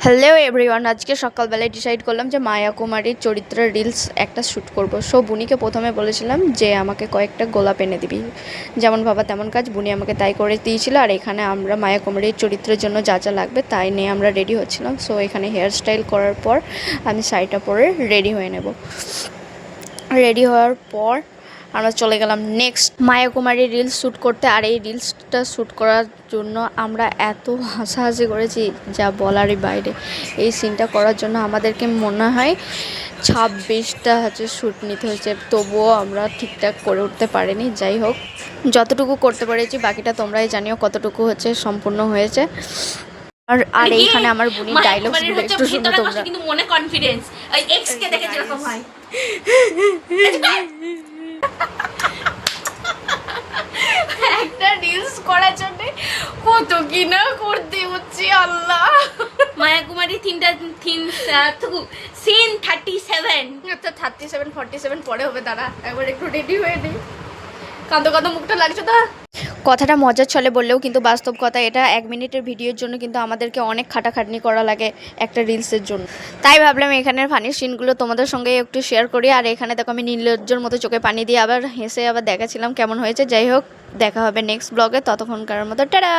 Hello everyone, আজকে সকালবেলায় decide করলাম যে মায়া কুমারীর চরিত্রের রিলস একটা শ্যুট করব। সো বুনিকে প্রথমে বলেছিলাম যে আমাকে কয়েকটা গোলাপ এনে দিবি, যেমন ভাবা তেমন কাজ। বুনি আমাকে তাই করে দিয়েছিল। আর এখানে আমরা মায়া কুমারীর চরিত্রের জন্য যা যা লাগবে তাই নিয়ে আমরা রেডি হচ্ছিলাম। সো এখানে হেয়ার স্টাইল করার পর আমি শাড়িটা পরে রেডি হয়ে নেব। রেডি হওয়ার পর আমরা চলে গেলাম নেক্সট মায়া কুমারীর রিলস শ্যুট করতে। আর এই রিলসটা শ্যুট করার জন্য আমরা এত হাসাহাসি করেছি যা বলারই বাইরে। এই সিনটা করার জন্য আমাদেরকে মনে হয় 26টা শ্যুট নিতে হয়েছে, তবুও আমরা ঠিকঠাক করে উঠতে পারিনি। যাই হোক, যতটুকু করতে পেরেছি বাকিটা তোমরাই জানিও কতটুকু সম্পূর্ণ হয়েছে। আর এইখানে আমার বুনির ডায়লগসগুলো একটু শুনো তোমরা। কিন্তু মনে কনফিডেন্স, ওই এক্স কে দেখে যেরকম হয়। একটা রিলস করার জন্য কত কি না করতে হচ্ছে আল্লাহ। মায়া কুমারী সিন 37 47 পরে হবে। দাঁড়া একবার একটু রেডি হয়ে নি, কাঁদো কাঁদো মুখটা লাগছে তো। কথাটা মজার ছলে বললেও কিন্তু বাস্তব কথা। এটা 1 মিনিটের ভিডিওর জন্য কিন্তু আমাদেরকে অনেক খাটাখাটনি করা লাগে একটা রিলসের জন্য। তাই ভাবলাম এখানের ফানি সিনগুলো তোমাদের সঙ্গে একটু শেয়ার করি। আর এখানে দেখো আমি নির্লজ্জর মতো চোখে পানি দিয়ে আবার হেসে আবার দেখাচ্ছিলাম কেমন হয়েছে। যাই হোক, দেখা হবে নেক্সট ব্লগে। ততক্ষণকার মতো টাটা।